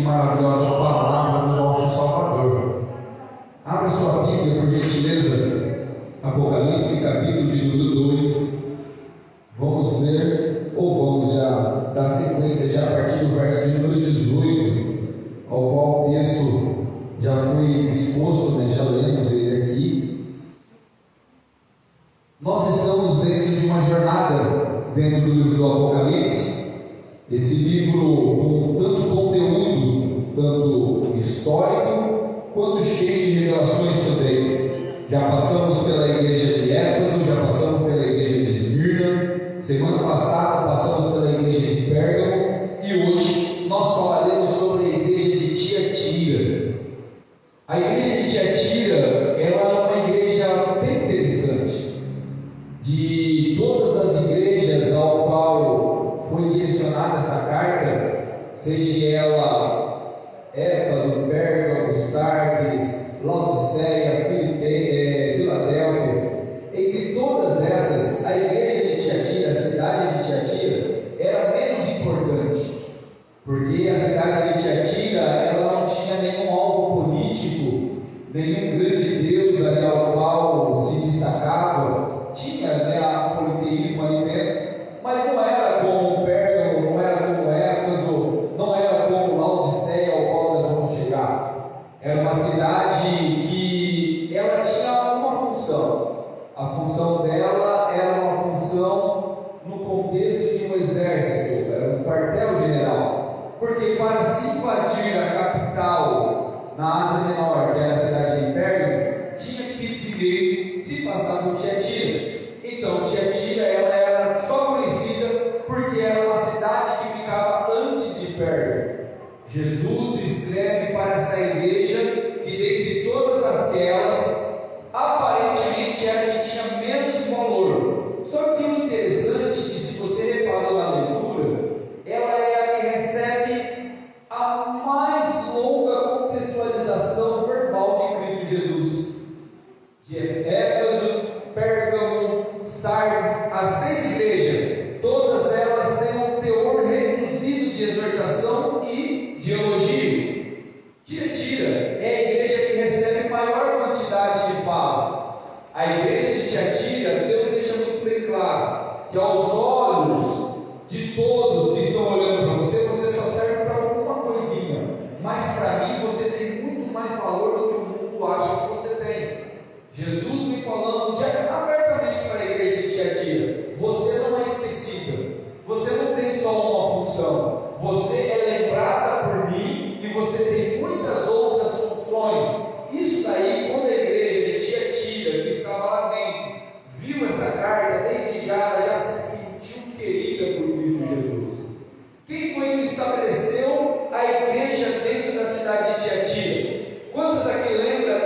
maravilhosa palavra do nosso Salvador. Abra sua Bíblia, por gentileza, Apocalipse, capítulo de número 2. Vamos ler, ou vamos já dar sequência já a partir do verso de número 18, ao qual o texto já foi exposto, né? Já lemos ele aqui. Nós estamos dentro de uma jornada dentro do livro do Apocalipse. Esse livro com tanto conteúdo, tanto histórico, quanto cheio de revelações também. Já passamos pela igreja de Éfeso, já passamos pela igreja de Esmirna, semana passada passamos pela igreja de Pérgamo, e hoje nós falaremos sobre a igreja de Tiatira. A igreja de Tiatira, ela é uma igreja bem interessante. De todas as igrejas ao qual foi direcionada essa carta, seja ela Éfeso, Pérgamo, Sardes, Laodiceia, Filadélfia, entre todas essas, a igreja de Tiatira, a cidade de Tiatira, era menos importante, porque a cidade de Tiatira, ela não tinha nenhum alvo político, nenhum grande deus ali ao qual se destacava. Tinha, né, o politeísmo ali dentro, mas não era como Pérgamo, não era como Éfeso, não era como Laodiceia, ao qual nós vamos chegar. Era uma cidade que ela tinha uma função. A função dela era uma função no contexto de um exército, era um quartel-general, porque para se invadir a capital na Ásia Menor, que era a cidade de Pérgamo, tinha que primeiro se passar por Tiatira. Então, Tiatira, ela era só conhecida porque era uma cidade que ficava antes de Pérgamo. Jesus escreve para essa igreja que, dentre todas aquelas, aparentemente era a que tinha menos valor. Só que o interessante é que, se você reparou na leitura, ela é a que recebe a mais longa contextualização verbal de Cristo Jesus. De Éfeso, Pérgamo, Sardes, as 6 igrejas, todas elas têm um teor reduzido de exortação e de elogio. Tiatira é a igreja que recebe maior quantidade de fala. A igreja de Tiatira, Deus deixa muito bem claro que aos olhos de todos que estão olhando para você, você só serve para alguma coisinha, mas para mim você tem muito mais valor do que o mundo acha que você tem. Jesus vem falando abertamente para a igreja de Tiatira: você não é esquecida, você não tem só uma função, você é lembrada por mim e você tem muitas outras funções. Isso daí, quando a igreja de Tiatira, que estava lá dentro, viu essa carta, desde já ela já se sentiu querida por Cristo Jesus. Quem foi que estabeleceu a igreja dentro da cidade de Tiatira? Quantos aqui lembram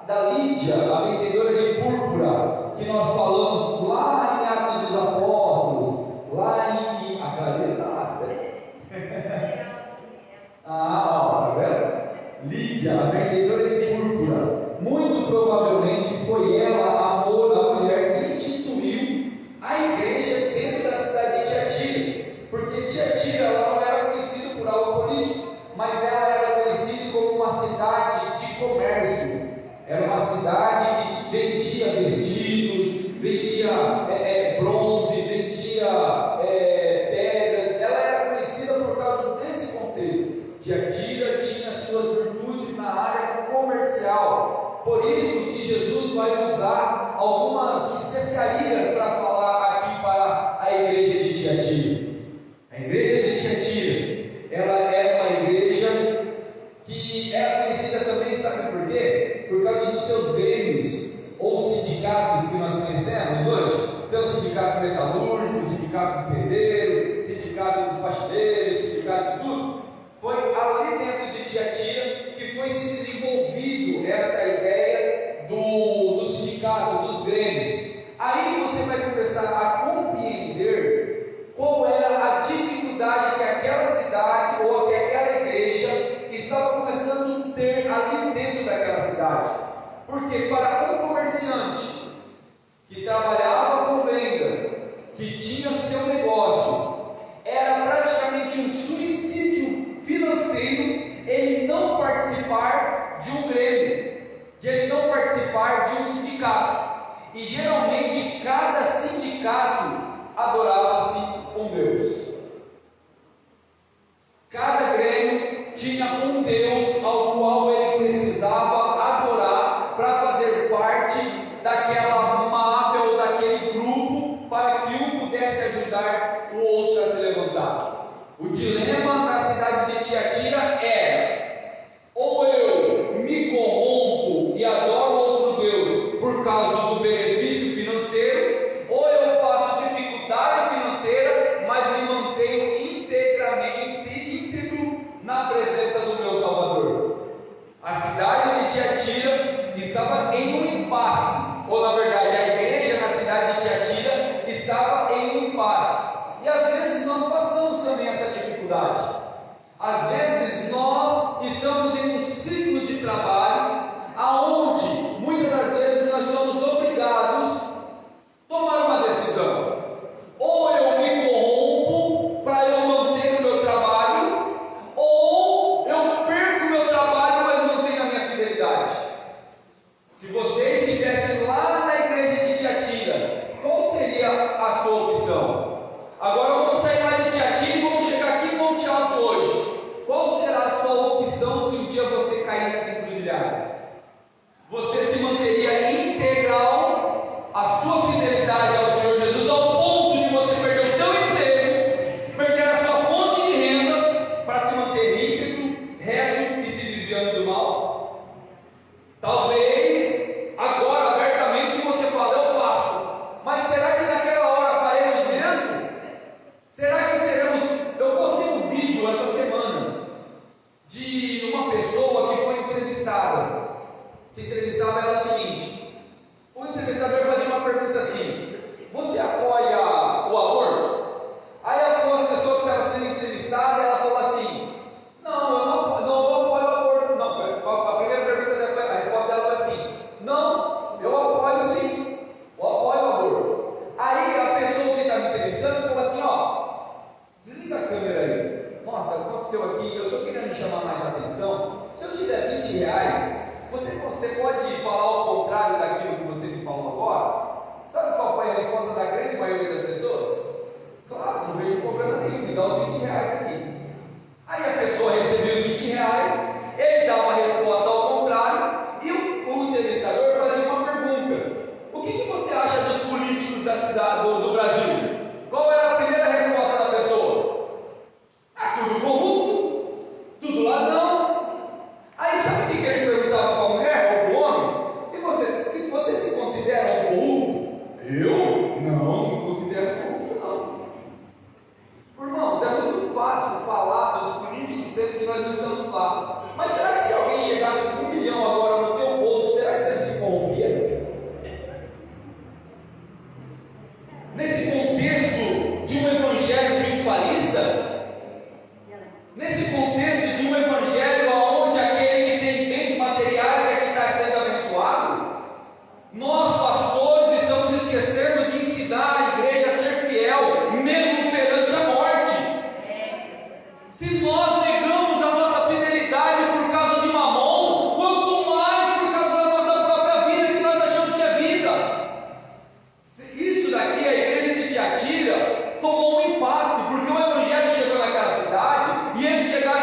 da Lídia, a vendedora de púrpura, que nós falamos lá em Atos dos Apóstolos, lá em a Carolina? Tá vendo? Lídia, a vendedora de púrpura, muito provavelmente foi ela a mulher que instituiu a igreja dentro da cidade de Tiatira, porque Tiatira ela não era conhecida por algo político, mas ela era conhecida como uma cidade de comércio. Era uma cidade que vendia vestidos, vendia bronze, vendia pedras. Ela era conhecida por causa desse contexto. Tiatira tinha suas virtudes na área comercial. Por isso que Jesus vai usar algumas especiarias para falar aqui para a igreja de Tiatira. A igreja de Tiatira, ela é uma igreja que era conhecida também, sabe por quê? Por causa dos seus grêmios ou sindicatos que nós conhecemos hoje. Então, o sindicato metalúrgico, o sindicato dos pedreiros, sindicato dos faxineiros, sindicato de tudo. Foi ali dentro de Tiatira que foi se desenvolvido essa ideia do sindicato, dos grêmios. Aí você vai começar a compreender qual era a dificuldade que aquela cidade ou que aquela igreja estava começando a ter ali dentro daquela cidade. Porque para um comerciante que trabalhava com venda, que tinha seu negócio, era praticamente um suicídio financeiro de um grêmio, de ele não participar de um sindicato. E geralmente cada sindicato adorava-se um Deus. Cada grêmio tinha um Deus ao qual ele precisava adorar para fazer parte daquela máfia ou daquele grupo, para que um pudesse ajudar o outro a se levantar. O dilema da cidade de Tiatira era: ou eu me corrompo e adoro outro Deus por causa do benefício financeiro, ou eu passo dificuldade financeira, mas me mantenho íntegro na presença do meu Salvador. A cidade de Tiatira estava em um impasse, ou na verdade a igreja na cidade de Tiatira estava em um impasse. E às vezes nós passamos também essa dificuldade. Às vezes nós estamos em um ciclo de trabalho aonde muitas das vezes nós somos obrigados a tomar uma decisão. Ou eu me corrompo para eu manter o meu trabalho, ou eu perco o meu trabalho, mas mantenho a minha fidelidade. Se você estivesse lá na igreja de Tiatira, qual seria a sua opção? Agora vamos sair lá de Tiatira e vamos chegar aqui em Monte Alto hoje. Qual será a sua opção se um dia você cair nessa encruzilhada? Você se manteria integral à sua fidelidade ao Senhor Jesus, ao ponto de você perder o seu emprego, perder a sua fonte de renda, para se manter íntegro, reto e se desviando do mal? Talvez agora abertamente você fale: eu faço. Mas será que naquela hora faremos mesmo? Será que seremos? Eu postei um vídeo essa semana de uma pessoa que foi entrevistada. Se entrevistava ela o seguinte: o entrevistador fazia uma pergunta assim: você apoia o aborto? Aí a pessoa que estava sendo entrevistada, ela falou assim: não, eu não apoio o aborto. Não, a primeira pergunta dela, a resposta dela foi assim: não, eu apoio sim, eu apoio o aborto. Aí a pessoa que estava entrevistando falou assim: ó, desliga a câmera aí. Nossa, aconteceu aqui, eu estou querendo chamar mais atenção. Se eu te der R$20, você pode falar o contrário daquilo que você me falou agora? Sabe qual foi a resposta da grande maioria das pessoas? Claro, não vejo problema nenhum, me dá os R$20 aqui. Aí a pessoa recebeu os R$20, ele dá uma resposta ao contrário, e o entrevistador fazia uma pergunta: o que você acha dos políticos da cidade do Brasil? Qual era a primeira resposta da pessoa? Tudo corrupto, tudo ladrão. Aí sabe o que ele perguntava para a mulher ou para o homem? E você se considera um corrupto? Eu? Não considero corrupto, não. Irmãos, é muito fácil falar dos políticos sendo que nós não estamos lá. Mas será que se alguém chegasse com 1 milhão agora no teu bolso, será que você não se corrompia? Nesse contexto de um evangelho triunfalista, nesse contexto de um evangelho onde aquele que tem bens materiais é que está sendo abençoado, nós pastores estamos esquecendo de ensinar a igreja a ser fiel, mesmo perante a morte. Se nós negamos a nossa fidelidade por causa de mamon, quanto mais por causa da nossa própria vida, que nós achamos que é vida. Isso daqui, a igreja de Tiatira tomou um impasse, porque o evangelho chegou naquela cidade e eles chegaram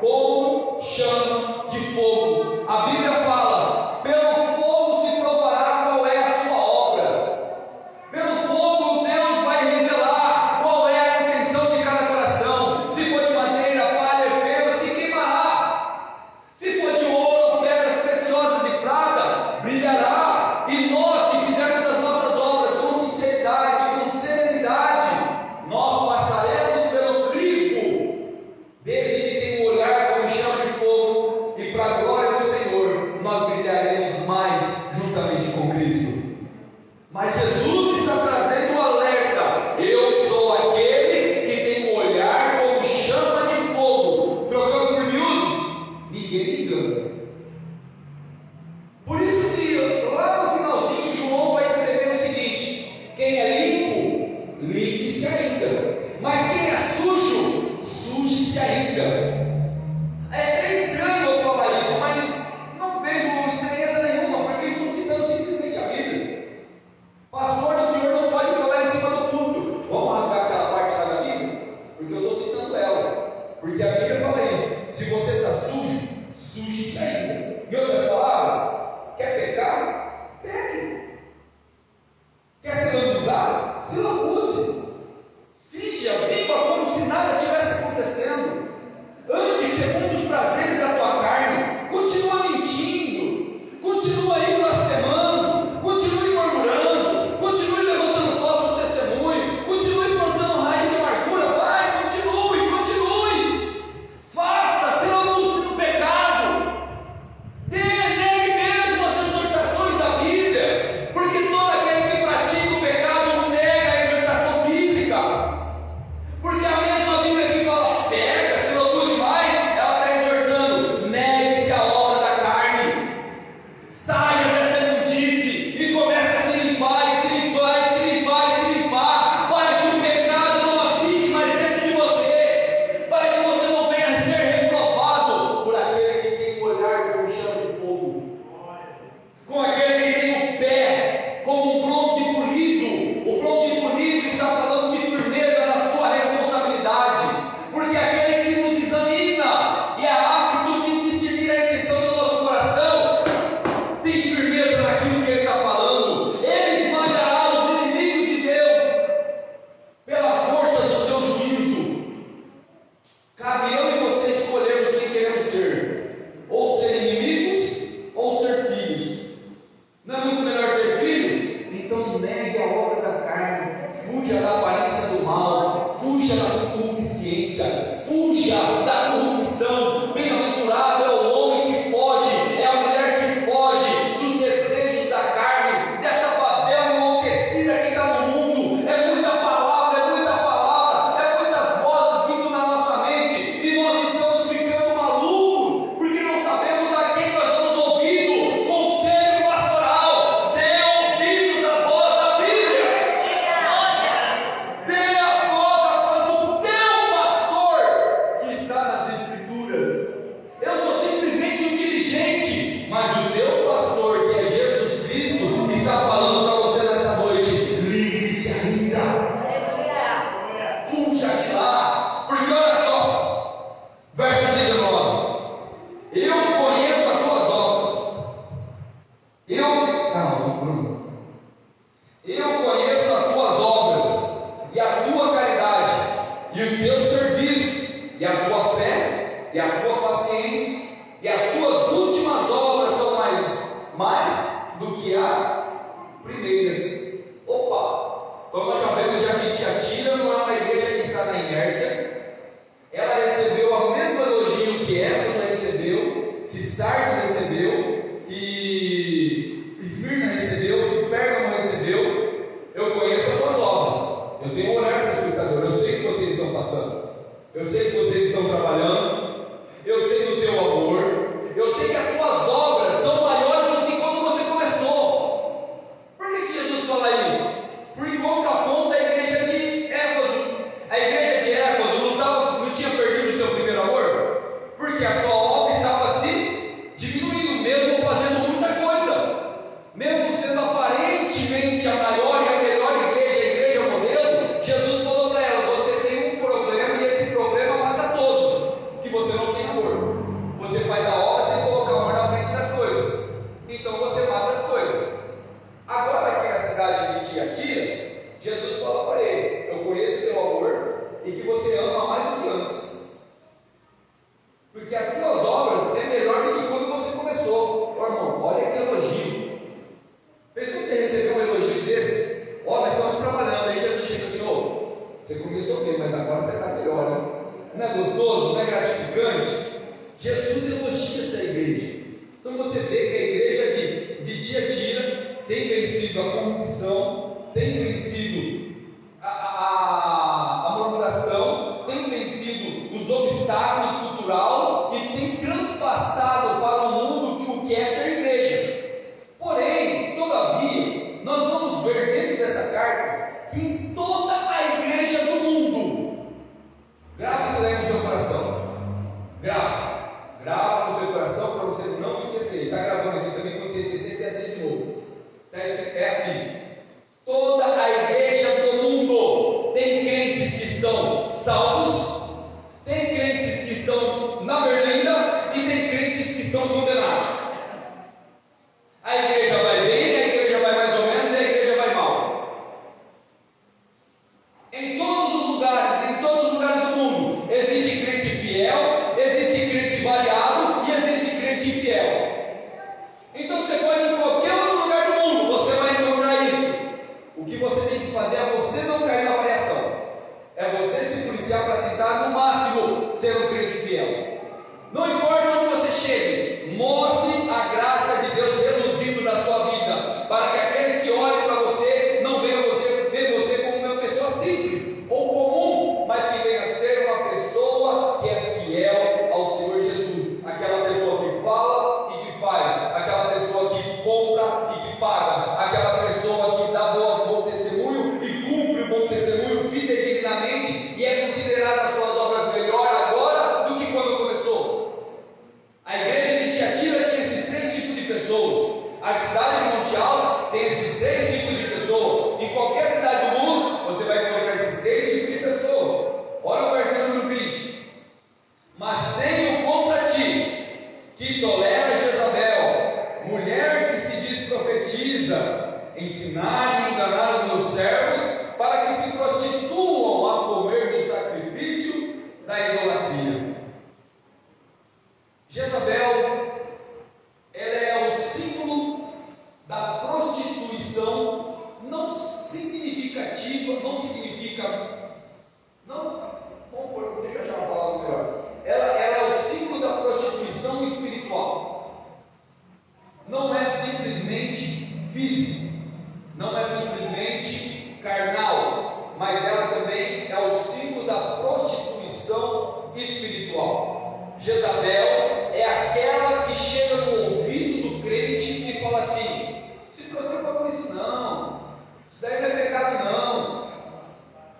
como chama de fogo. A Bíblia fala: pelo fogo se provará qual é a sua obra. Pelo fogo Deus vai revelar qual é a intenção de cada coração. Se for de madeira, palha e ferro, se queimará. Se for de ouro, pedras preciosas e prata, brilhará. E nós, se fizermos as nossas obras com sinceridade, com serenidade, nós passaremos pelo crivo desse que tem um olhar como chama de fogo, e para a glória do Senhor nós brilharemos mais juntamente com Cristo. Mas Jesus está trazendo um alerta: eu sou aquele que tem um olhar como chama de fogo. Trocando por miúdos, ninguém me engana. Por isso que lá no finalzinho João vai escrever o seguinte: quem é limpo, limpe-se ainda, mas quem é sujo, suje-se ainda. É estranho eu falar isso, mas não vejo estranheza nenhuma, porque estou citando simplesmente a Bíblia. Pastor, o senhor não pode falar em cima do culto. Vamos rasgar aquela parte lá da Bíblia? Porque eu estou citando ela. Porque a Bíblia fala isso: se você está sujo, suje-se ainda. Em outras palavras, quer pecar? Peque. Quer se lambuzar? Se lambuze. Viva como se nada tivesse acontecendo. Ande segundo os prazeres da tua carne. Continua mentindo. Continua aí blasfemando. Continue murmurando. Continue levantando falsos testemunhos. Continue plantando raiz de amargura. Vai, continue. Faça, se lambuze no pecado. Dê nele mesmo as exortações da Bíblia. Porque todo aquele que pratica o pecado nega a exortação bíblica. Porque a mesma Bíblia que fala, pega, se lambuze mais, ela está exortando: negue-se a obra da carne, saia dessa imundice e comece a se limpar, para que o pecado não habite mais dentro de você, para que você não venha a ser reprovado por aquele que tem o olhar como chama de fogo, com aquele que tem o pé como um bronze polido. O bronze polido está falando de firmeza na sua responsabilidade, porque aquele que nos examina e é apto de discernir a intenção do nosso coração tem firmeza naquilo que ele está falando. Ele esmagará os inimigos de Deus pela força do seu juízo. Cabe eu e você escolhermos quem queremos ser: ou ser inimigos ou ser filhos. Não é muito melhor ser filho? Então negue a obra da carne, fuja da aparência do mal, fuja da concupiscência, fuja da corrupção. Bem-aventurado é o homem que foge, é a mulher que foge dos desejos da carne, dessa Babel enlouquecida que está no mundo. É muita palavra, é muitas vozes vindo na nossa mente, e nós estamos ficando malucos, porque não sabemos a quem nós damos ouvido. Conselho pastoral: dê ouvidos à voz da Bíblia. Dê a voz do teu pastor que está nas Escrituras. Eu sou simplesmente um dirigente, mas o teu pastor, que é Jesus Cristo, está falando para você nessa noite: livre-se ainda. Fuja de lá. Porque olha só, verso 19: eu conheço as tuas obras. Eu conheço as tuas obras, e a tua caridade, e o teu serviço, e a tua fé, e a tua paciência, e as tuas últimas obras são mais do que as primeiras. Opa! Então nós já vemos já que Tiatira não é uma igreja que está na inércia. Ela recebeu o mesmo elogio que Éfeso recebeu, que Sardes recebeu, que Esmirna recebeu, que Pérgamo recebeu. Eu conheço as tuas obras. Eu tenho um olhar para o espectador. Eu sei o que vocês estão passando. Eu sei que vocês estão trabalhando. Eu sei do teu amor. Eu sei que as tuas obras são maiores do que quando você começou. Por que Jesus fala isso? Por contraponto à igreja de Éfeso. A igreja de Éfeso não tinha perdido o seu primeiro amor? Porque a sua obra estava se diminuindo, mesmo fazendo muita coisa. Mesmo sendo aparentemente a maior e a melhor igreja, a igreja modelo, Jesus falou para ela: você tem um problema, e esse problema mata todos, que você não tem amor. vencido a corrupção, tem vencido a murmuração, tem vencido os obstáculos culturais e tem transpassado para o mundo o que é ser igreja. Porém, todavia, nós vamos ver dentro dessa carta que em toda a igreja do mundo, grave isso aí no seu coração, grava no seu coração para você não esquecer. Está gravando aqui também, quando você esquecer, você acende de novo. É assim: toda a igreja do mundo tem crentes que estão salvos, tem crentes que estão na berlinda e tem crentes que estão condenados. A igreja vai bem, a igreja vai mais ou menos e a igreja vai mal. Em todos os lugares do mundo, existe crente fiel, existe crente variado e existe crente infiel. Então você pode ir em qualquer outro lugar do mundo, você vai encontrar isso. O que você tem que fazer é você não cair na variação, é você se policiar para tentar no máximo ser um crente fiel. Não importa onde você chegue, mostre a graça de Deus reluzindo na sua vida, para que aqueles que olhem para você não vejam você como uma pessoa simples ou comum, mas que venha a ser uma pessoa que é fiel ao Senhor Jesus, aquela pessoa que fala e que faz, aquela pessoa que compra e que paga, aquela pessoa que dá bom testemunho e cumpre o bom testemunho fidedignamente e é considerada as suas obras melhor agora do que quando começou. A igreja de Tiatira tinha esses três tipos de pessoas. A cidade de Monte Alto tem esses três tipos de pessoas. Em qualquer cidade do mundo você vai encontrar esses três tipos de pessoas. Olha o versículo número 20. Mas tenho contra ti que tolera Jezabel, mulher que se diz profetiza, ensinar e enganar os meus servos para que se prostituam a comer do sacrifício da idolatria. Jezabel, ela é o símbolo da prostituição, não significativa, deixa eu achar uma palavra melhor. Ela é o símbolo da prostituição espiritual. Não é simplesmente físico, não é simplesmente carnal, mas ela também é o símbolo da prostituição espiritual. Jezabel é aquela que chega no ouvido do crente e fala assim: se preocupa com isso não, isso daí não é pecado não.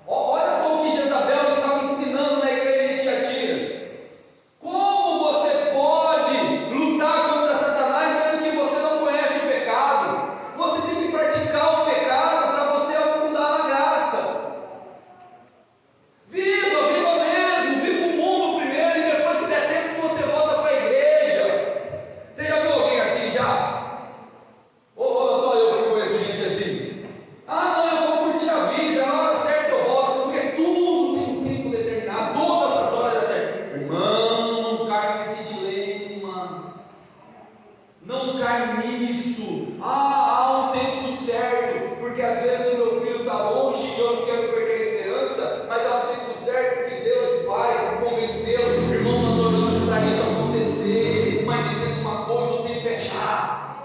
Olha só o que Jezabel estava ensinando na igreja de Tiatira. Como você pode lutar contra Satanás sendo que você não conhece o pecado? Você tem que praticar o pecado para você afundar na graça. Viva mesmo, viva o mundo primeiro e depois, se der tempo, você volta para a igreja. Você já viu alguém assim já? Ou só eu que conheço gente assim? Ah não, eu vou curtir a vida, na hora certa eu volto, porque tudo tem um tempo determinado, todas as horas é certo. Irmão, não cai nesse dilema, não cai nisso. Há um tempo certo, porque às vezes o meu filho está longe e eu não quero perder a esperança, mas há um tempo certo que Deus vai convencê-lo. Irmão, nós oramos para isso acontecer, mas entenda uma coisa, o tempo é já.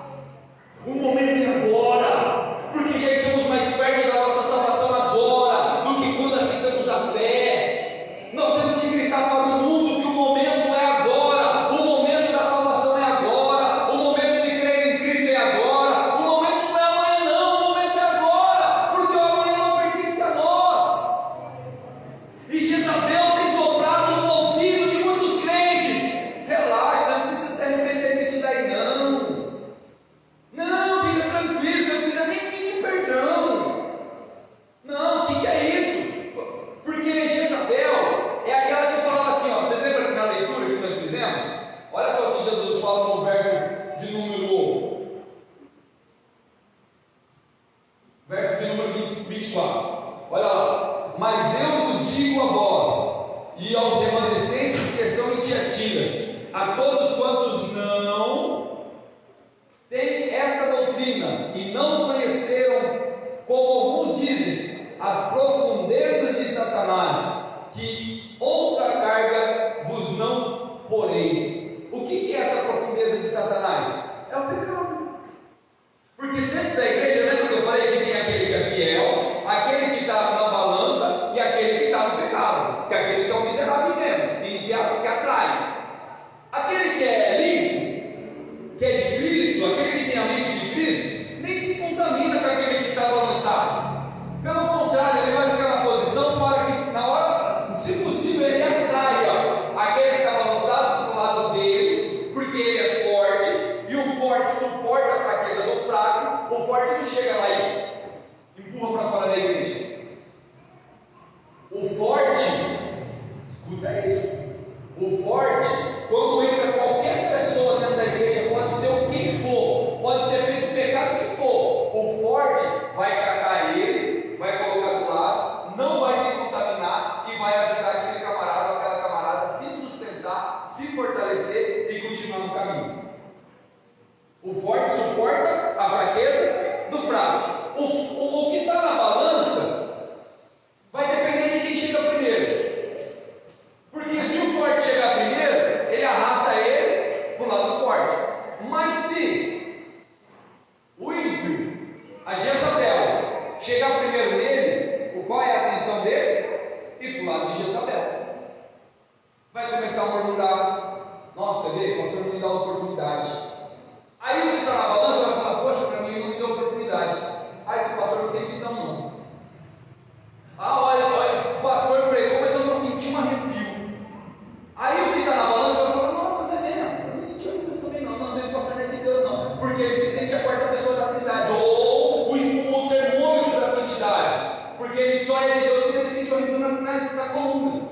O momento é agora, porque já estamos mais perto da nossa salvação agora do que quando aceitamos a fé. Nós temos que gritar para o mundo que o momento é agora, o momento da salvação é agora, o momento de crer em Cristo é agora, o momento não é amanhã não, o momento é agora, porque o amanhã não pertence a nós. E Jezabel tem soprado no ouvido de muitos crentes: relaxa, não precisa se arrepender disso daí não. Não, fica tranquilo, você não precisa nem pedir perdão. Não, o que é isso? Porque Jezabel é aquela que falava assim, ó, vocês lembram na leitura que nós fizemos? Olha só o que Jesus fala no verso de número 24. Olha lá: mas eu vos digo a vós e aos remanescentes que estão em Tiatira, a todos quantos não têm esta doutrina e não conheceram, como alguns dizem, as profundezas de Satanás, que outra carga vos não porei. O que é essa profundeza de Satanás? É o pecado. Porque dentro da igreja, lembra que eu forte, quando entra qualquer pessoa dentro da igreja, pode ser o que for, pode ter feito o pecado que for, o forte vai catar ele, vai colocar do lado, não vai se contaminar e vai ajudar aquele camarada ou aquela camarada a se sustentar, se fortalecer e continuar no caminho. O forte suporta a fraqueza do fraco. O que está na balança vai depender de quem chega primeiro. Porque se o forte chegar primeiro, ele arrasta ele para o lado forte. Mas se o ímpio, a Jezabel, chegar primeiro nele, qual é a atenção dele? Ir para o lado de Jezabel. Vai começar a murmurar: nossa, vê, o pastor me dá oportunidade. Aí o que está na balança vai falar: poxa, para mim ele não me deu oportunidade. Esse pastor não tem visão não. Olha, o pastor pregou, mas eu não senti um arrepio. Aí o que está na balança vai falar: nossa, tá vendo? Eu não senti arrepio também não, não, esse pastor não é de Deus não. Porque ele se sente a quarta pessoa da Trindade, ou o termômetro da santidade. Porque ele só é de Deus porque ele sente o arrepio na coluna.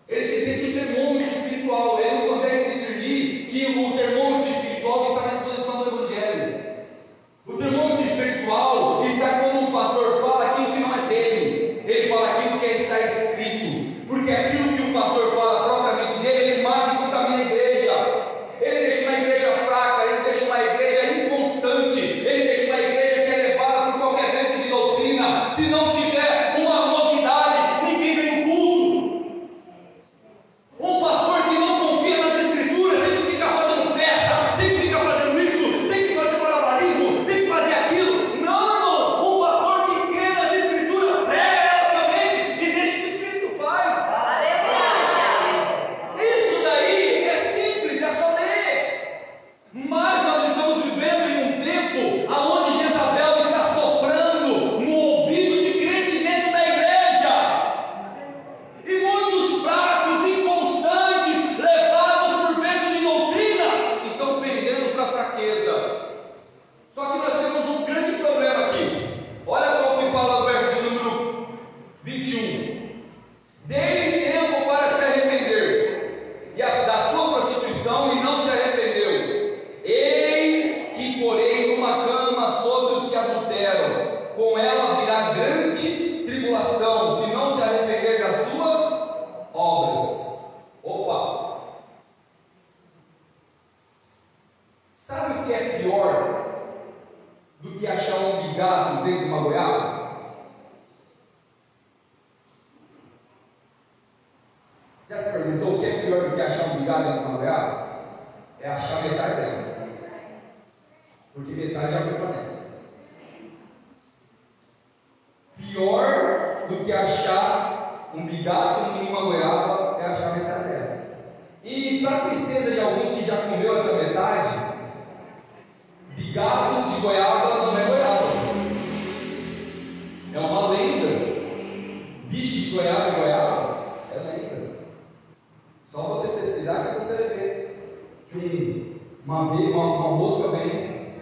Ele se sente o termômetro espiritual, ele não consegue discernir que o termômetro espiritual está na exposição do Evangelho. O termômetro espiritual está quando um pastor fala aquilo que não é dele, ele fala aquilo que está escrito, porque aquilo que o pastor fala propriamente dele, ele mata e contamina a igreja, ele deixa uma igreja fraca, ele deixa uma igreja inconstante, ele deixa uma igreja que é levada por qualquer vento de doutrina. Se não tiver uma novidade, ninguém vem no culto. Um pastor que não confia nas escrituras tem que ficar fazendo festa, tem que ficar fazendo isso, tem que fazer malabarismo, tem que fazer aquilo. Não, irmão, um pastor que crê nas escrituras, prega ela somente e deixa o que o Espírito faz. Isso daí é simples, é só ler. Mas nós estamos vivendo em um tempo onde Jezabel está soprando no ouvido de crente dentro da igreja. E muitos fracos, inconstantes, levados por vento de doutrina, estão pendendo para a fraqueza. Só que nós temos um grande problema aqui. Olha só o que fala o verso de número 21. Dei-lhe tempo para se arrepender da sua prostituição, e não se arrependeu. Eis que porém numa cama sobre os que adulteram, com ela virá grande tribulação, se não se arrepender das suas obras. Opa! Sabe o que é pior do que achar um bigado dentro de uma goiaba? Já se perguntou o que é pior do que achar um bigado dentro de uma goiaba? É achar metade dela. Porque metade já foi para dentro. Pior do que achar um bigado em uma goiaba é achar metade dela. E para tristeza de alguns que já comeu essa metade, bigado de goiaba não é goiaba. É uma lenda. Bicho de goiaba é goiaba? É lenda. Só você pesquisar que você vai ver que uma mosca vem,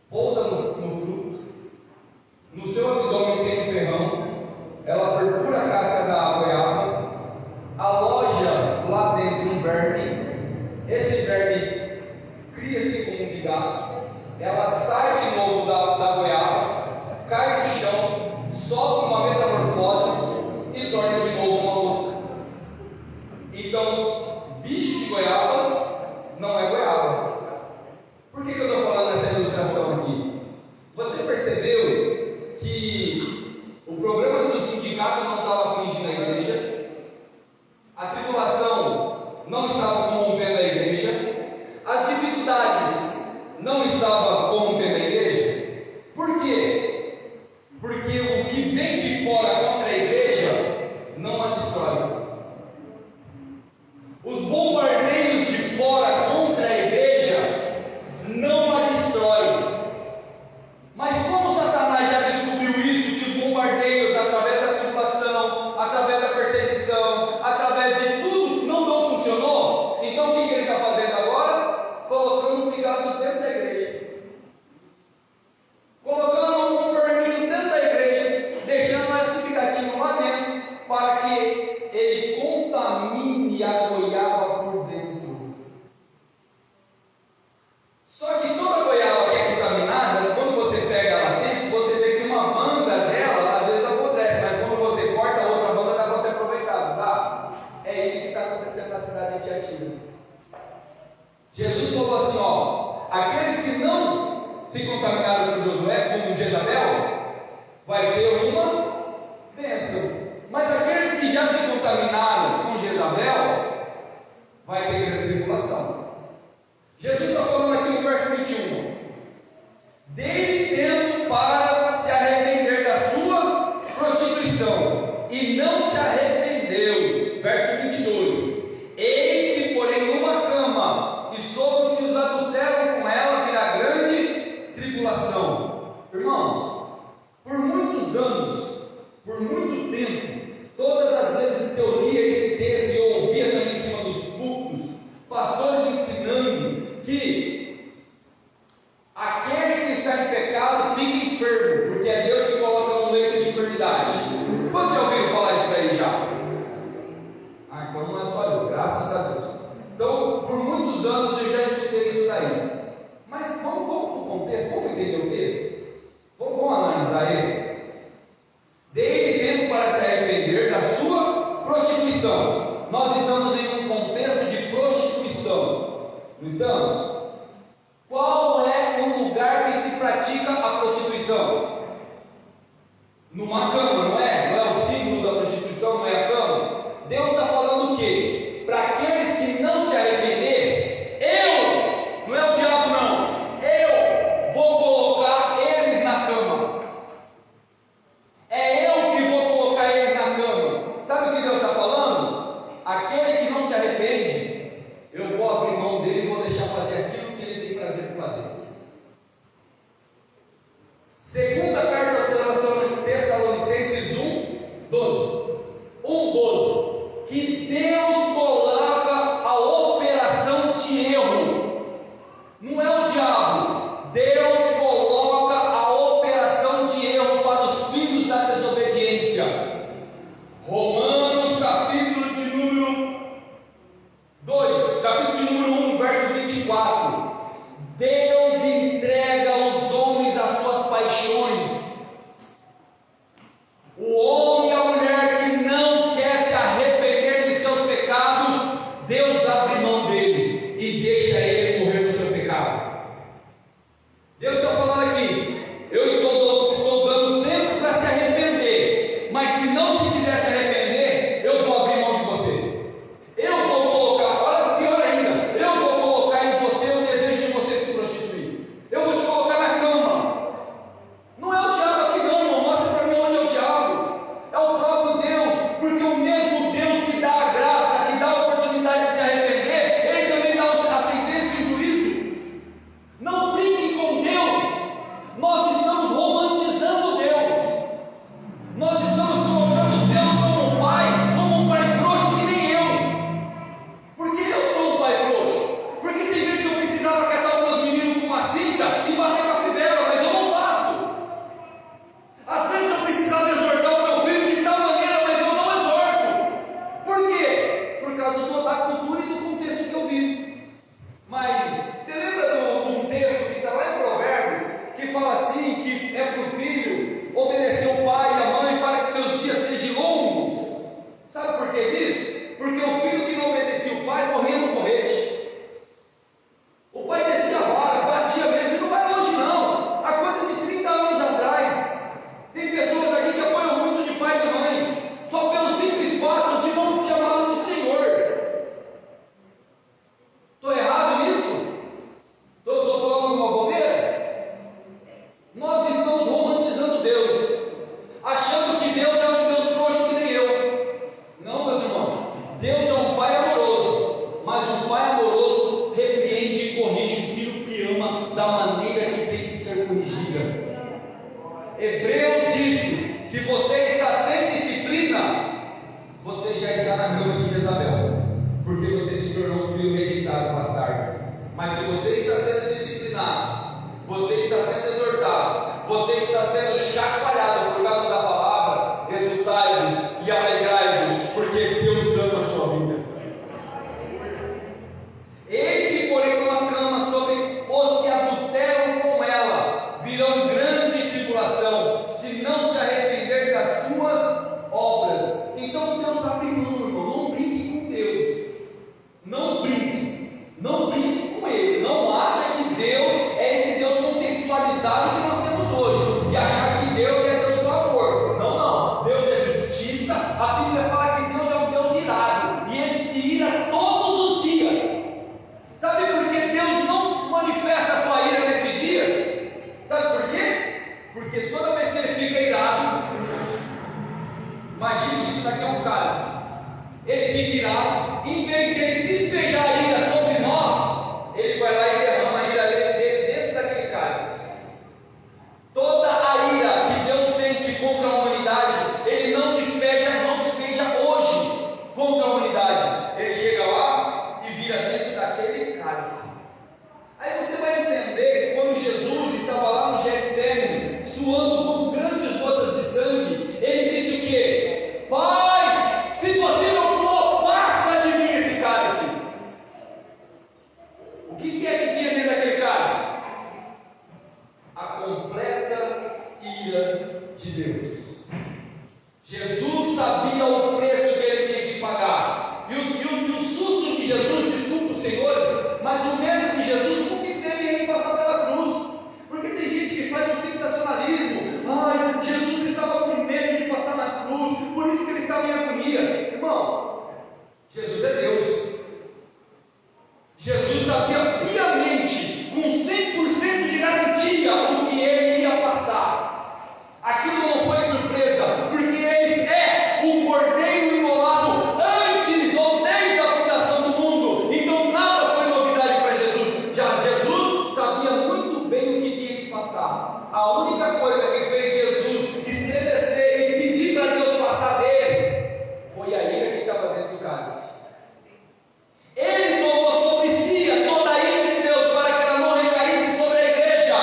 pousa no fruto, no seu abdômen tem um ferrão, ela perfura a casca da goiaba, aloja lá dentro um verme, esse verme cria-se como um bigado, ela sai de novo da goiaba, cai no chão, sofre uma metamorfose e torna de novo uma mosca. Então, bicho de goiaba não é goiaba. Por que eu estou falando essa ilustração aqui? Você percebeu que o problema do sindicato não estava afligindo a igreja, a tribulação não estava corrompendo a igreja, as dificuldades não estavam corrompendo a igreja? Por quê? Porque o que vem de fora contra a igreja não a destrói. Os bombardeios de fora contra a igreja não a Jesus falou assim, ó, aqueles que não se contaminaram com Josué, como Jezabel, vai ter uma bênção. Mas aqueles que já se contaminaram com Jezabel, vai ter grande tribulação. Jesus está falando aqui no verso 21. Dele tempo para se arrepender da sua prostituição, e não se arrependeu. Verso 22. Eis que, porém, numa cama, e sobre os que os adulteram com ela, virá grande tribulação. Irmãos, por muitos anos, por muito tempo, todas as vezes que eu lia esse texto e eu ouvia também em cima dos púlpitos, pastores ensinando que aquele que está em pecado fica enfermo, porque é Deus que coloca no leito de enfermidade. Quantos já ouviram falar isso daí já? Ah, então não é só eu, graças a Deus. Então, por muitos anos eu já escutei isso daí. Mas vamos para o contexto, vamos entender o texto? Vamos analisar ele. Dê-lhe tempo para se arrepender da sua prostituição. Nós estamos em um contexto de prostituição, não estamos? Qual é o lugar que se pratica a prostituição? Numa cama, não é? Não é o símbolo da prostituição, não é a cama? Deus está falando o quê? Para aqueles que não se arrepender, não é o diabo não, eu vou colocar eles na cama. É eu que vou colocar eles na cama. Sabe o que Deus está falando? Aquele que não se arrepende, eu vou abrir mão dele e vou deixar fazer aquilo que ele tem prazer em fazer. Segunda carta aos Tessalonicenses 1:12. 1:12. Que Deus coloca a operação de erro. Não é o diabo. Deus coloca a operação de erro para os filhos da desobediência. Romanos, capítulo de número 2, capítulo de número 1, verso 24. Deus entrega os homens às suas paixões. O homem e a mulher que não quer se arrepender de seus pecados, Deus abre mão dele e deixa ele morrer no seu pecado. Deus está falando aqui, eu estou dando tempo para se arrepender, mas se não se quiser se arrepender, eu vou abrir mão de você. Eu vou colocar, olha, pior ainda, eu vou colocar em você o desejo de você se prostituir. Eu vou te colocar na cama. Não é o diabo aqui não, irmão, mostra para mim onde é o diabo. É o próprio Deus, porque o mesmo Deus que dá a graça, que dá a oportunidade de se arrepender, Ele também dá a sentença e o juízo. Não brinque com Deus. Nós estamos romantizando Deus. Nós estamos colocando Deus como um pai frouxo que nem eu. Porque eu sou um pai frouxo. Porque tem vezes que eu precisava catar os meus meninos com uma cinta e bater com a fivela, mas eu não faço. Às vezes eu precisava exortar o meu filho de tal maneira, mas eu não exorto. Por quê? Por causa da cultura e do contexto que eu vivo. Mas você lembra de um texto que está lá em Provérbios, que fala assim, que é para o filho obedecer o pai e a mãe para que seus dias sejam longos? Sabe por que disso? Porque o filho que não obedecia o pai morria no porrete. O pai descia a vara, batia mesmo, não vai longe não. A coisa de 30 anos atrás. Tem pessoas aqui que apoiam muito de pai e de mãe, só pelo simples fato de não chamá-lo de Senhor. Estou errado nisso? Estou falando alguma bobeira? Nós estamos romantizando Deus, achando que Deus é um Deus frouxo que nem eu. Não, meus irmãos, Deus é um pai amoroso, mas um pai amoroso repreende e corrige o filho que ama da maneira que tem que ser corrigida. Hebreus disse: se você está sem disciplina, você já está na cama de Jezabel, porque você se tornou um filho rejeitado, bastardo. Mas se você está sendo disciplinado, você está sendo exortado, você está sendo chacoalhado por causa da palavra, exultai-vos e alegrai-vos, porque Deus ama a sua vida. Eis que, porém, numa cama sobre os que adulteram com ela, virão grande tribulação, se não se arrepender das suas obras. Então Deus abre mão, irmão. Não brinque com Deus. Não brinque com Ele. O que é que tinha dentro daquele cálice? A completa ira de Deus. Jesus sabia o preço que ele tinha que pagar. E o susto de Jesus, desculpa os senhores, mas o medo de Jesus nunca esteve em passar pela cruz. Porque tem gente que faz um sensacionalismo. Ai, Jesus estava com medo de passar na cruz, por isso que ele estava em agonia. Irmão, Jesus é Deus. Jesus sabia piamente, com 100% de garantia, o que ele ia passar. Aquilo não foi surpresa, porque ele é o Cordeiro imolado antes ou desde a fundação do mundo. Então nada foi novidade para Jesus. Já Jesus sabia muito bem o que tinha que passar. A única coisa que fez Jesus estremecer e pedir para Deus passar dele foi a ira que estava dentro do cálice. Ele tomou sobre si toda a ira de Deus para que ela não recaísse sobre a igreja.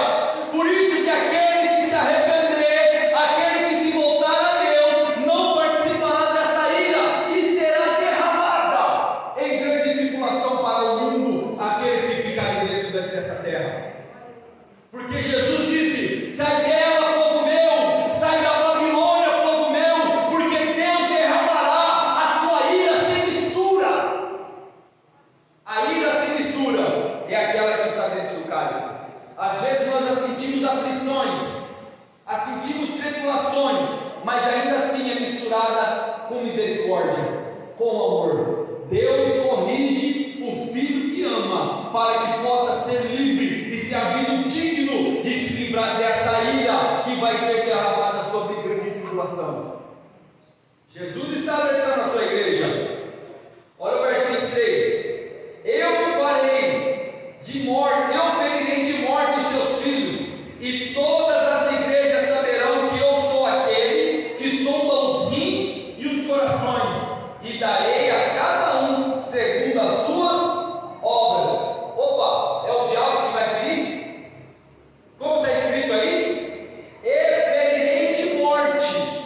Por isso que aquele que se arrepender, aquele que se voltar a Deus, não participará dessa ira, que será derramada em grande tribulação para o mundo, aqueles que ficarem dentro dessa terra. Porque Jesus disse: sai dela, povo meu, sai da Babilônia, povo meu, porque Deus derramará a sua ira sem mistura. A ira sem mistura é aquela que está dentro do cálice. Às vezes nós sentimos aflições, sentimos tribulações, mas ainda assim é misturada com misericórdia, com amor. Deus corrige o filho que ama, para que possa ser livre e se havido digno de se livrar dessa ira que vai ser derramada sobre grande tribulação. Jesus está alertando a sua igreja. Olha o versículo 23. Eu farei de morte, eu ferirei de morte os seus filhos, e todas as igrejas saberão que eu sou aquele que sonda os rins e os corações, e darei a cada um segundo as suas obras. Opa, é o diabo que vai ferir? Como está escrito aí? E ferirei de morte.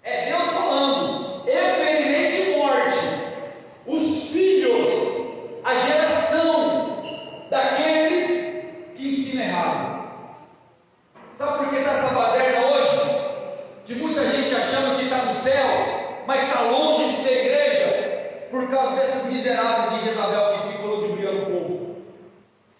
É Deus falando. E ferirei de morte os filhos, a geração daqueles que ensinam errado. Sabe por que está essa baderna hoje? De muita gente achando que está no céu, mas está longe de ser igreja, por causa desses miseráveis de Jezabel que ficam ludibriando o povo.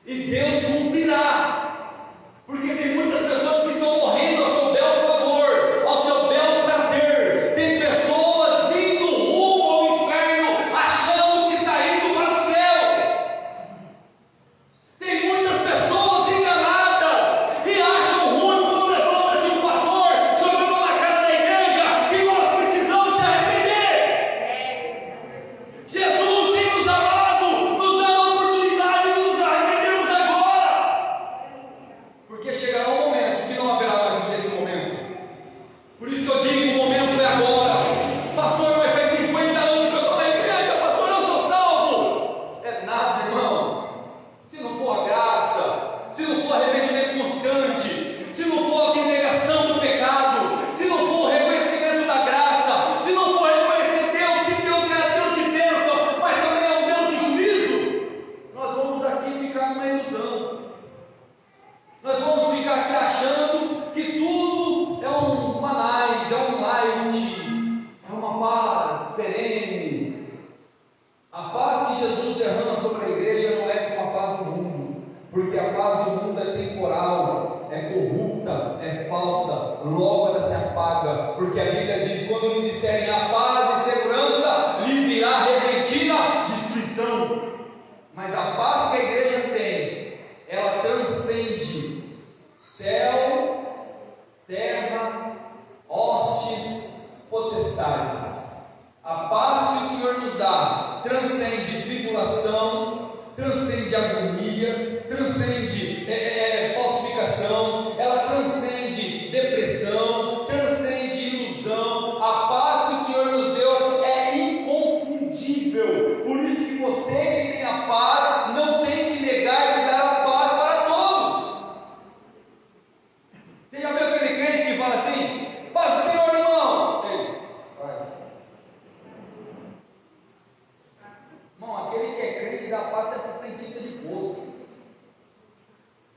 E Deus cumprirá, porque tem muitas pessoas que estão morrendo ao seu bel favor, ao seu bel prazer. Tem pessoas indo rumo ao inferno, achando que está indo para o céu. Tem muitas pessoas enganadas e acham ruim quando levanta-se um pastor jogando na cara da igreja que nós precisamos se arrepender. Jesus tem nos amado, nos dando a oportunidade de nos arrependermos agora, porque chegará um momento que não haverá mais nesse momento. Por isso que eu digo: o momento é agora. Pastor, mas faz 50 anos que eu estou na igreja, pastor, eu sou salvo. É nada, irmão. Se não for a graça, se não for arrependimento constante, se não for a abnegação do pecado, se não for o reconhecimento da graça, se não for reconhecer Deus, que Deus não é Deus de bênção, mas também é um Deus de juízo, nós vamos aqui ficar numa ilusão. Nós vamos ficar aqui achando que tudo é uma análise, é um light, é uma paz perene. A paz que Jesus derrama sobre a igreja não é como a paz do mundo, porque a paz do mundo é temporal, é corrupta, é falsa, logo ela se apaga, porque a Bíblia diz: quando lhe disserem a paz e segurança, lhe virá repentina destruição. Mas a paz que a igreja tem, ela transcende céu, terra, hostes, potestades. A paz que o Senhor nos dá transcende tribulação, transcende agonia, transcende falsificação, ela transcende depressão, transcende ilusão. A paz que o Senhor nos deu é inconfundível. Por isso que você que tem a paz não tem que negar e dar a paz para todos. Você já viu aquele crente que fala assim: paz do Senhor, irmão? Ei, paz. Irmão, aquele que é crente dá paz até para frentista de posto.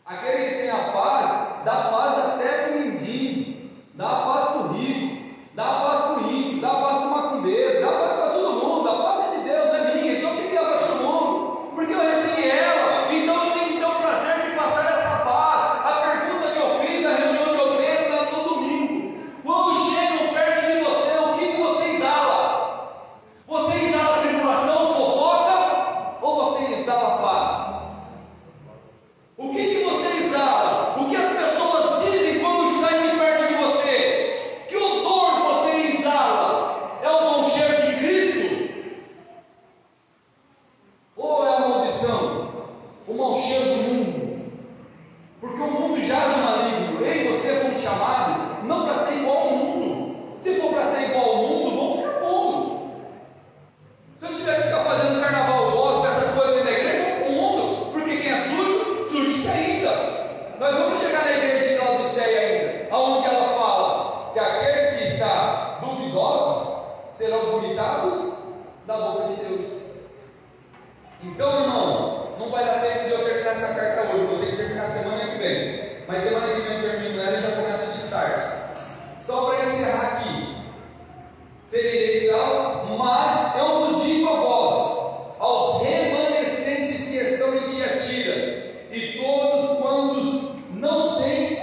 Aquele que tem a paz, dá paz até para o mendigo, dá paz para o rico, dá paz para o rico, dá paz para o macumbeiro, dá paz para todo mundo. A paz é de Deus, não é minha, então eu tenho que dar para todo mundo, porque eu recebi ela, então eu tenho que ter o prazer de passar essa paz. A pergunta que eu fiz na reunião que eu tenho lá no domingo: quando chegam perto de você, o que você exala? Você exala tribulação, fofoca, ou você exala paz? O que você exala? O que as pessoas dizem quando saem de perto de você? Que odor você exala? É o bom cheiro de Cristo? Ou é a maldição? O mau cheiro do mundo? Porque o mundo jaz no maligno. Eu e você fomos chamados não para ser igual ao mundo. Se for para ser igual ao mundo, vamos ficar mundo. Se eu tiver que ficar fazendo carnaval gospel, essas coisas dentro da igreja, vamos pro mundo. Porque quem é sujo, sujo-se ainda. Nós vamos chegar na igreja de Laodiceia ainda, aonde ela fala que aqueles que estão duvidosos serão vomitados da boca de Deus. Então, irmãos, não vai dar tempo de eu terminar essa carta hoje, vou ter que terminar semana que vem. Mas semana que vem eu termino ela e já começo de Sardes. Só para encerrar aqui, ferirei tal, mas eu vos digo a vós, aos remanescentes que estão em Tiatira, e todos quantos não têm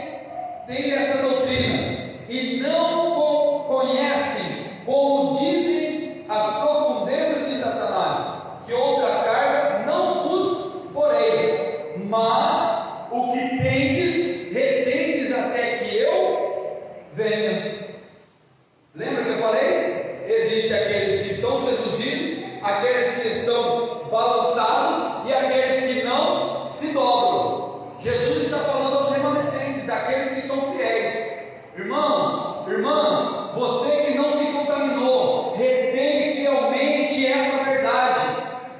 essa doutrina, e não conhecem, como dizem as profundezas de Satanás, que outra carga não vos porei, mas o que tendes, retendes até que eu venha. Lembra que eu falei? Existem aqueles que são seduzidos, aqueles que estão balançados e aqueles que não se dobram. Jesus está falando aos remanescentes, aqueles que são fiéis. Irmãos, irmãs, você que não se contaminou, retém fielmente essa verdade.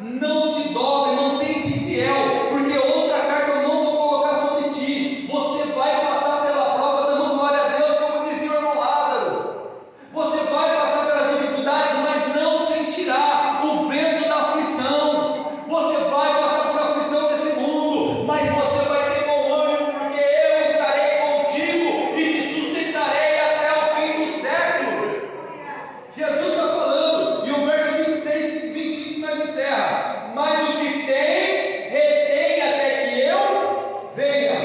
Não se dobre, mantém-se fiel, porque outra carga eu não vou colocar sobre ti. Você vai passar pela prova dando glória a Deus, como dizia o irmão Lázaro. Você vai passar pelas dificuldades, mas não sentirá o vento da aflição. Você vai passar por aflição desse mundo, mas você vai ter bom ânimo, porque eu estarei contigo e te sustentarei até o fim dos séculos. Jesus está falando, e o verso 26 e 25 nós encerra: mas o que tem, retém até que eu venha.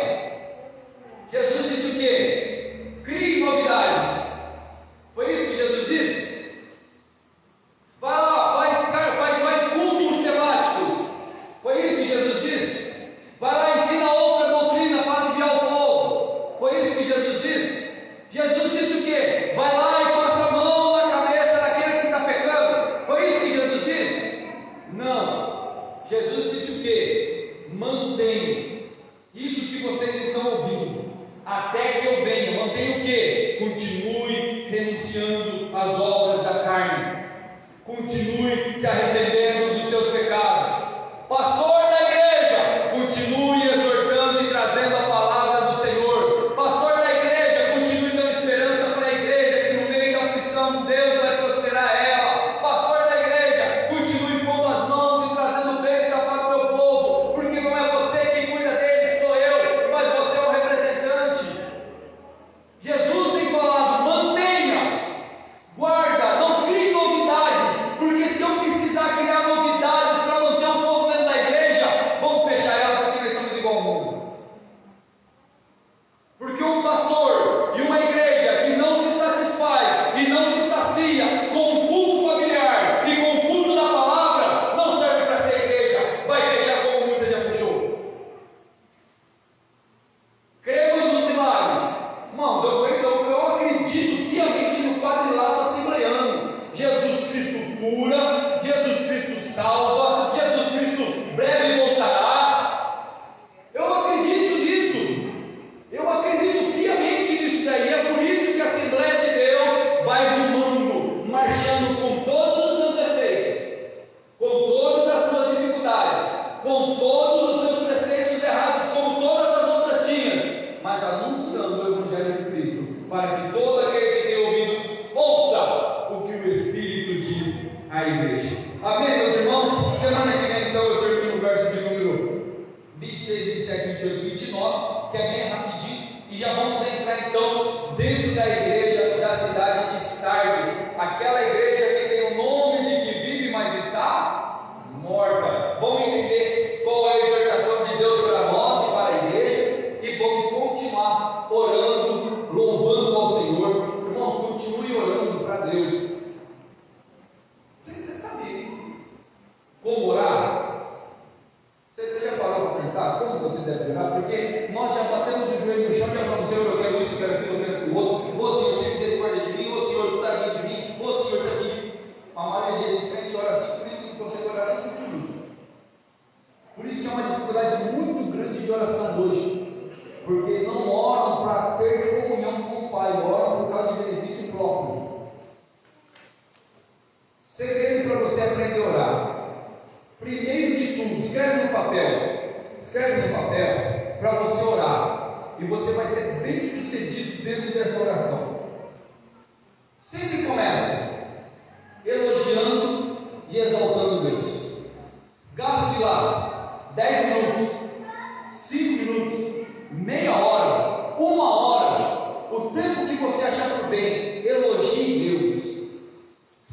Jesus disse o quê? Crie novidades. Foi isso que Jesus disse? Vai lá, faz cultos temáticos. Foi isso que Jesus disse? Vai lá, ensina outra doutrina para aliviar o povo. Foi isso que Jesus disse? Jesus disse o quê? Vai lá e passa a mão na cabeça daquele que está pecando. Foi isso que Jesus disse? Não. Jesus disse o quê? Mantenha isso que vocês estão ouvindo até que eu venha. Mantenha o quê? Continue renunciando às obras da carne. Continue se arrependendo dos seus pecados. Pastor da igreja, continue exortando e trazendo a palavra do Senhor. Pastor da igreja, continue dando esperança para a igreja, que no meio da aflição Deus vai prosperar ela. Pastor da igreja, continue pondo as mãos e trazendo bênção para o meu povo, porque não é você quem cuida deles, sou eu, mas você é um representante. Jesus tem falado: mantenha, guarda, não crie novidades, porque se eu precisar criar novidades para manter o povo dentro da igreja, vamos fechar ela, porque nós estamos igual ao mundo. Porque um pastor e uma igreja que não se satisfaz e não se sacia com o culto familiar e com o culto da palavra, não serve para ser igreja, vai fechar como muita já fechou. Cremos nos milagres. Irmãos, eu acredito piamente no quadrilátero assembleiano. Jesus Cristo cura, Jesus Cristo salva, Jesus Cristo breve voltará. Eu acredito nisso. Eu acredito piamente nisso daí. É por isso que a Assembleia de Deus vai no mundo, marchando com todos os seus defeitos, com todas as suas dificuldades, com todos os seus preceitos errados, como todas as outras tinhas, mas anunciando o Evangelho de Cristo, para que todo aquele que tem ouvido ouça o que o Espírito diz à igreja. Amém, meus irmãos? Semana que vem, então, eu termino o Como orar? Você já parou para pensar como você deve orar? Porque nós já batemos o joelho no chão, já falamos: Senhor, eu quero isso, eu quero aquilo, eu quero aquilo outro. Ô Senhor, tem misericórdia de mim. Ô Senhor, tadinho de mim. Ô Senhor, tadinho. A maioria dos crentes ora assim, por isso que não consegue orar nem 5 minutos. Por isso que é uma dificuldade muito grande de oração hoje. Porque não oram para ter comunhão com o Pai, oram por causa de benefício próprio. Segredo para você aprender a orar. Primeiro de tudo, escreve no papel para você orar, e você vai ser bem sucedido dentro dessa oração. Sempre começa elogiando e exaltando Deus. Gaste lá 10 minutos, 5 minutos, meia hora, 1 hora, o tempo que você achar por bem. Elogie Deus.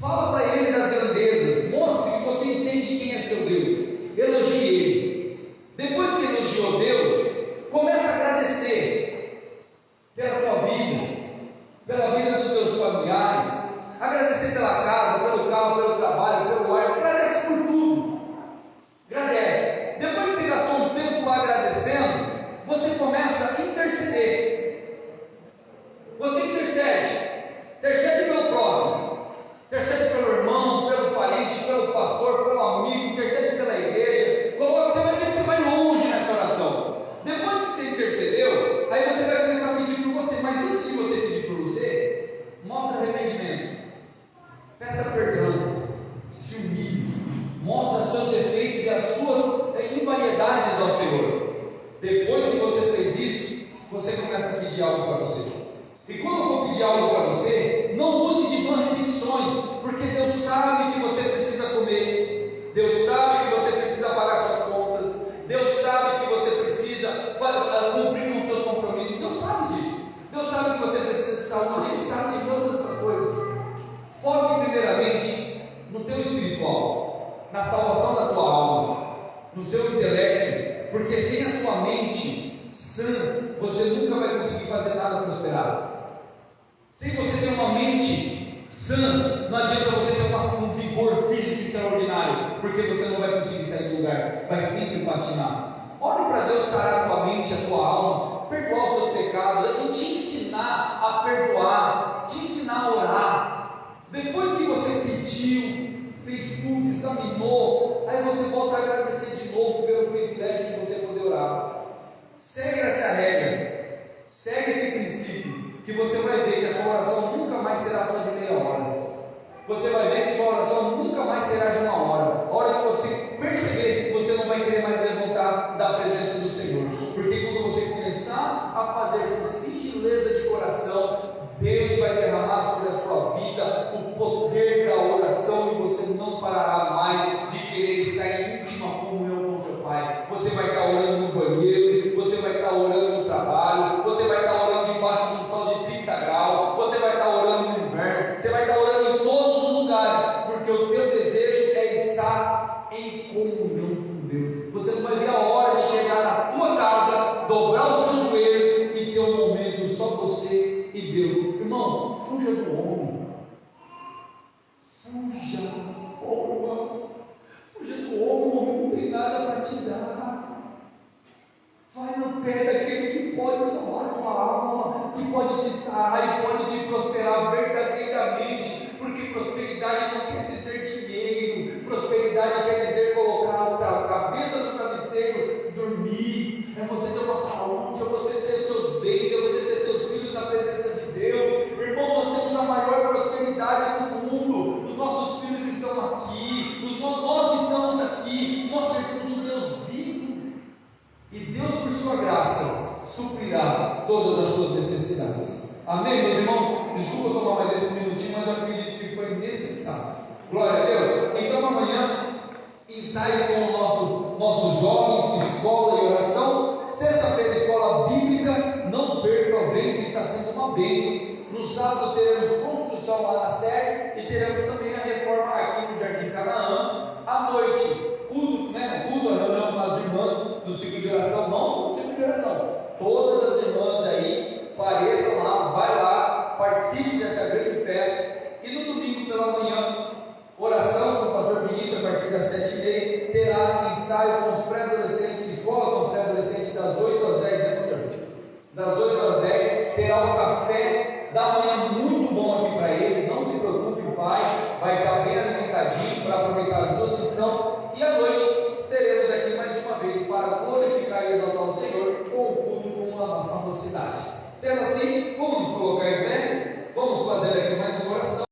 Fala para Ele das grandezas, mostre que você entende quem é seu Deus. Elogie Ele. Depois que elogiou Deus, começa a agradecer pela tua vida, pela vida dos teus familiares, agradecer pela casa, pelo carro, pelo trabalho, pelo ar. Agradece por tudo. Agradece. Depois que você gastou um tempo agradecendo, você começa a interceder. Você intercede. Intercede pelo próximo. Intercede pelo irmão, pelo parente, pelo pastor, pelo amigo, intercede pela igreja. Você vai ver que você vai longe nessa oração. Depois que você intercedeu, aí você vai começar a pedir por você. Mas antes de você pedir por você, mostra arrependimento, peça perdão, se humilhe, mostra seus defeitos e as suas invariedades ao Senhor. Depois que você fez isso, você começa a pedir algo para você. E quando for pedir algo para você, não use de vã repetições, porque Deus sabe que você precisa comer, Deus sabe que você precisa pagar suas contas, Deus sabe que você precisa cumprir com seus compromissos. Deus sabe disso. Deus sabe que você precisa de saúde, Ele sabe de todas essas coisas. Foque primeiramente no teu espiritual, na salvação da tua alma, no seu intelecto, porque sem a tua mente sã, você nunca vai conseguir fazer nada prosperar. Se você tem uma mente sã, não adianta você ter um vigor físico extraordinário, porque você não vai conseguir sair do lugar, vai sempre patinar. Ore para Deus sarar a tua mente, a tua alma, perdoar os seus pecados e te ensinar a perdoar, te ensinar a orar. Depois que você pediu, fez tudo, examinou, aí você volta a agradecer de novo pelo privilégio de você poder orar. Segue essa regra, segue esse princípio, que você vai ver que a sua oração nunca mais será só de meia hora. Você vai ver que sua oração nunca mais será de 1 hora. A hora que você perceber, você não vai querer mais levantar da presença do Senhor. Porque quando você começar a fazer com singeleza de coração, Deus vai derramar sobre a sua vida o poder da oração e você não parará mais de querer estar em íntima comunhão com o seu Pai. Você vai estar orando no banheiro, você vai estar orando no trabalho, você vai estar orando debaixo de um sol de 30 graus, você vai estar orando no inverno, você vai estar orando em todos os lugares, porque o teu desejo é estar em comunhão com Deus. Você não vai ver a hora de chegar na tua casa, dobrar os seus joelhos e ter um momento só você e Deus. Irmão, fuja do homem. Fuja, irmão. Fuja do homem, o homem não tem nada para te dar. Vai no pé daquele que pode salvar a tua alma, que pode te sarar e pode te prosperar verdadeiramente, porque prosperidade não quer dizer dinheiro, prosperidade quer dizer colocar a cabeça no travesseiro, dormir, é você ter uma saúde, é você ter seus bens, é você ter seus filhos na presença de Deus. Irmão, nós temos a maior prosperidade do mundo, os nossos filhos estão aqui, nós estamos aqui, nós servimos um Deus vivo. E Deus, por sua graça, suprirá todas as suas necessidades. Amém, meus irmãos? Desculpa tomar mais esse minutinho, mas eu acredito que foi necessário. Glória a Deus. Então amanhã, ensaio com o nossos jovens, escola e oração. Sexta-feira, escola bíblica. Não percam, vem que está sendo uma bênção. No sábado teremos construção lá na sede e teremos também a reforma aqui no Jardim Canaã. À noite, tudo, a reunião com as irmãs do ciclo de oração, não só do ciclo de oração, todas as irmãs aí, pareçam lá, vai lá, participe dessa grande festa. E no domingo pela manhã, oração com o pastor Vinícius a partir das 7h30, das 8 às 10, terá um café da manhã muito bom aqui para eles. Não se preocupe, o pai vai estar bem alimentadinho para aproveitar as duas lições. E à noite estaremos aqui mais uma vez para glorificar e exaltar o Senhor com o culto com a nossa mocidade. Sendo assim, vamos nos colocar em pé, vamos fazer aqui mais uma oração.